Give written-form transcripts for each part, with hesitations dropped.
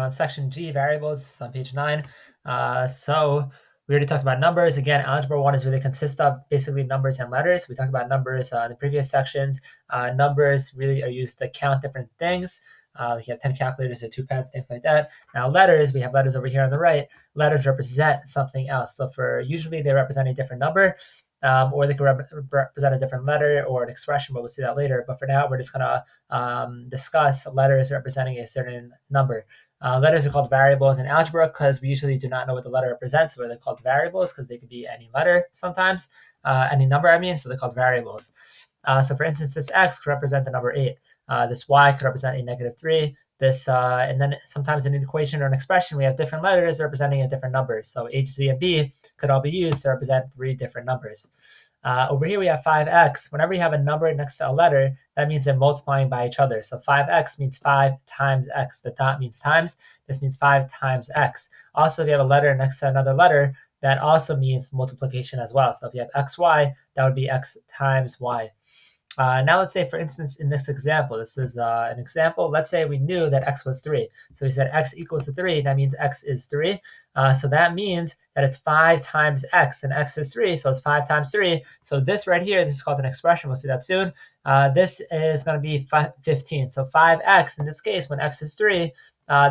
on section G, variables. It's on page 9. So we already talked about numbers. Again, algebra 1 is really consist of basically numbers and letters. We talked about numbers in the previous sections. Numbers really are used to count different things. Like you have 10 calculators or 2 pens, things like that. Now letters, we have letters over here on the right. Letters represent something else. So for usually they represent a different number. Or they could represent a different letter or an expression, but we'll see that later. But for now, we're just going to discuss letters representing a certain number. Letters are called variables in algebra because we usually do not know what the letter represents, so they're called variables because they could be any letter sometimes, any number, so they're called variables. So for instance, this x could represent the number 8. This y could represent a -3. This and then sometimes in an equation or an expression, we have different letters representing a different numbers. So h, z, and b could all be used to represent 3 different numbers. Over here we have 5x. Whenever you have a number next to a letter, that means they're multiplying by each other. So 5x means 5 times x. The dot means times. This means 5 times x. Also, if you have a letter next to another letter, that also means multiplication as well. So if you have xy, that would be x times y. Now let's say, for instance, in this example, this is an example. Let's say we knew that x was 3. So we said x equals to 3. That means x is 3. So that means that it's 5 times x, and x is 3. So it's 5 times 3. So this right here, this is called an expression. We'll see that soon. This is going to be 15. So 5x, in this case, when x is 3,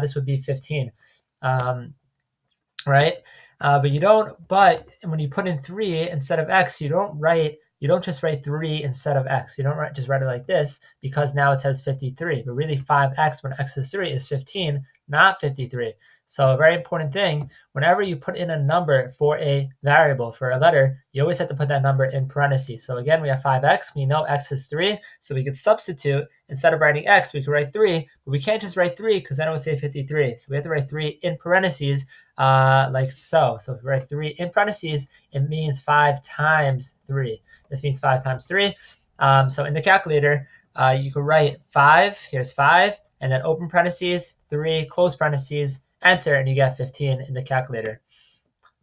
this would be 15. Right? But when you put in 3 instead of x, you don't just write 3 instead of x. You don't just write it like this because now it says 53. But really 5x when x is 3 is 15, not 53. So a very important thing, whenever you put in a number for a variable, for a letter, you always have to put that number in parentheses. So again, we have 5x. We know x is 3. So we could substitute. Instead of writing x, we could write 3. But we can't just write 3 because then it would say 53. So we have to write 3 in parentheses like so. So if we write 3 in parentheses, it means 5 times 3. This means 5 times 3. So in the calculator, you could write 5. Here's 5. And then open parentheses, 3, close parentheses, enter, and you get 15 in the calculator.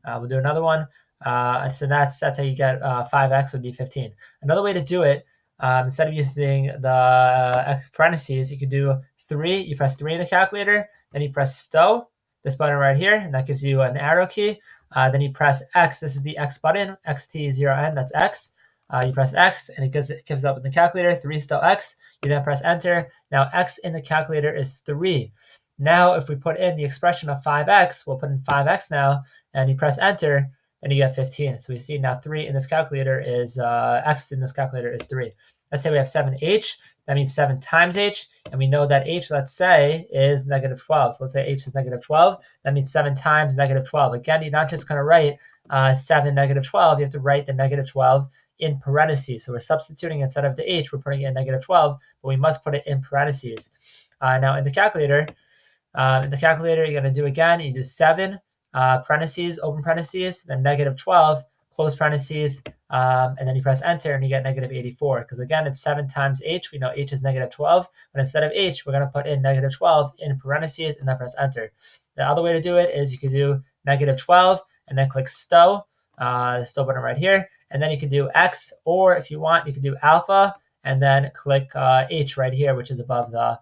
We'll do another one. So that's how you get 5x would be 15. Another way to do it, instead of using the parentheses, you could do 3. You press 3 in the calculator, then you press stow, this button right here, and that gives you an arrow key. Then you press X. This is the X button, XT0N, that's X. You press X, and it comes up in the calculator, 3 still X. You then press enter. Now X in the calculator is 3. Now if we put in the expression of 5x, we'll put in 5x now, and you press enter, and you get 15. So we see now 3 in this calculator is, x in this calculator is 3. Let's say we have 7h. That means 7 times h, and we know that h, let's say, is -12. So let's say h is -12. That means 7 times -12. Again, you're not just going to write 7 -12. You have to write the -12 in parentheses. So we're substituting instead of the h, we're putting in -12, but we must put it in parentheses. Now in the calculator, you're going to do again, you do 7, parentheses, open parentheses, then -12, close parentheses, and then you press enter and you get -84. Because again, it's 7 times h. We know h is -12, but instead of h, we're going to put in -12 in parentheses and then press enter. The other way to do it is you could do -12 and then click stow, the stow button right here, and then you can do x, or if you want, you can do alpha and then click h right here, which is above the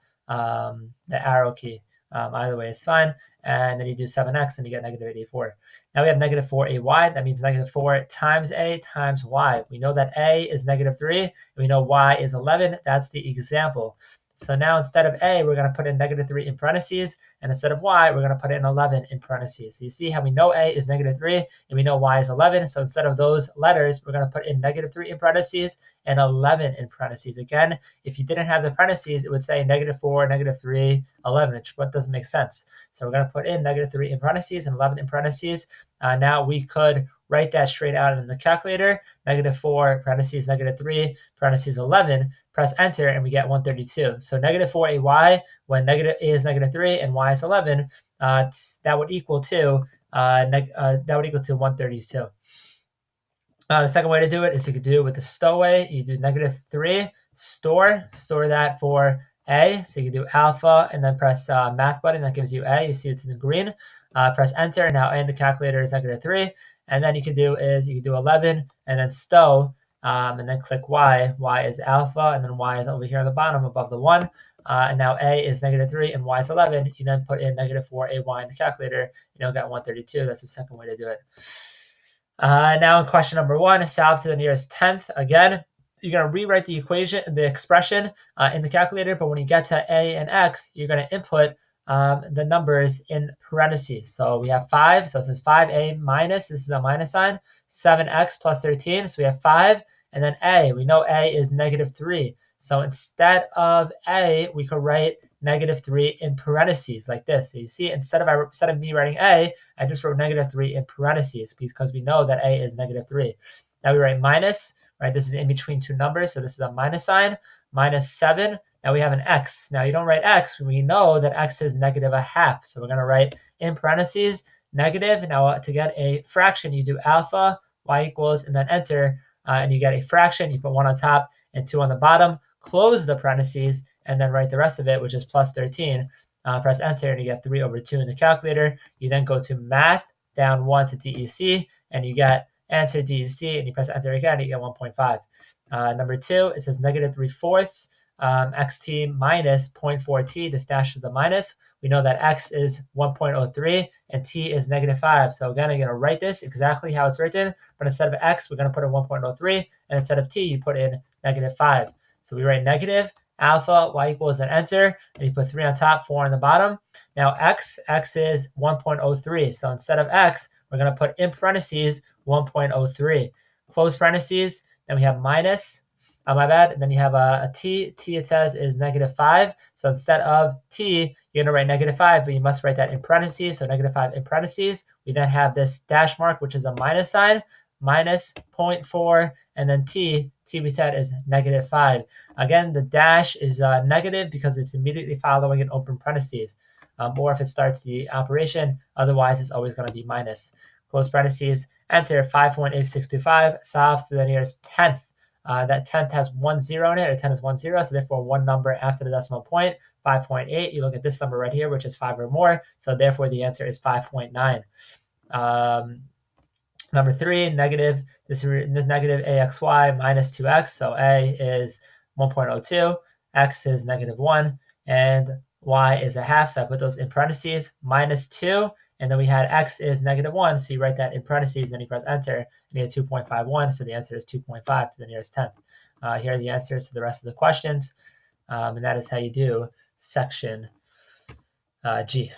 arrow key. Either way is fine. And then you do 7x and you get -84. Now we have -4ay. That means -4 times a times y. We know that a is -3 and we know y is 11. That's the example. So now instead of a, we're going to put in -3 in parentheses, and instead of y, we're going to put in 11 in parentheses. So you see how we know a is -3 and we know y is 11. So instead of those letters, we're going to put in -3 in parentheses and 11 in parentheses. Again, if you didn't have the parentheses, it would say -4, -3, 11, but doesn't make sense. So we're going to put in -3 in parentheses and 11 in parentheses. Now we could write that straight out in the calculator, -4, parentheses, -3, parentheses 11, press enter, and we get 132. So -4ay, when a is -3 and y is 11, that would equal to 132. The second way to do it is you could do it with the stow way. You do -3, store that for a. So you can do alpha and then press math button. That gives you a. You see it's in the green. Press enter, and now a in the calculator is -3. And then you can do 11 and then stow, and then click y. Y is alpha, and then y is over here on the bottom above the 1. and now a is -3 and y is 11. You then put in -4ay in the calculator, you'll get 132. That's the second way to do it. Now in question number 1, solve to the nearest tenth. Again, you're going to rewrite the equation, the expression in the calculator, but when you get to a and x, you're going to input the numbers in parentheses. So we have 5, so it says 5a minus, this is a minus sign, 7x plus 13, so we have 5, and then a, we know a is -3. So instead of a, we could write -3 in parentheses like this. So you see, instead of me writing a, I just wrote -3 in parentheses because we know that a is -3. Now we write minus, right? This is in between two numbers, so this is a minus sign, -7. Now we have an x. Now you don't write x, we know that x is -1/2. So we're going to write in parentheses negative. Now to get a fraction, you do alpha, y equals, and then enter, and you get a fraction. You put 1 on top and 2 on the bottom, close the parentheses, and then write the rest of it, which is plus 13. Press enter, and you get 3/2 in the calculator. You then go to math, down 1 to DEC, and you get answer DEC, and you press enter again, and you get 1.5. Number 2, it says -3/4 xt minus 0.4t. This dash is a minus. We know that x is 1.03 and t is -5. So again, I'm going to write this exactly how it's written, but instead of x, we're going to put in 1.03, and instead of t, you put in -5. So we write negative, alpha, y equals, and enter, and you put 3 on top, 4 on the bottom. Now x is 1.03. So instead of x, we're going to put in parentheses 1.03. Close parentheses, then we have minus, my bad, and then you have a t. T, it says, is -5. So instead of t, you're going to write -5, but you must write that in parentheses. So -5 in parentheses. We then have this dash mark, which is a minus sign, minus 0.4, and then t we said is -5. Again, the dash is negative because it's immediately following an open parentheses, or if it starts the operation. Otherwise, it's always going to be minus. Close parentheses, enter 5.8625, solve to the nearest tenth. That tenth has 1 0 in it, or 10 is 1 0, so therefore one number after the decimal point, 5.8. You look at this number right here, which is 5 or more, so therefore the answer is 5.9. Number 3, negative, this negative axy minus 2x, so a is 1.02, x is -1, and y is 1/2, so I put those in parentheses, minus 2, and then we had x is -1, so you write that in parentheses, then you press enter, and you get 2.51, so the answer is 2.5 to the nearest tenth. Here are the answers to the rest of the questions, and that is how you do section G.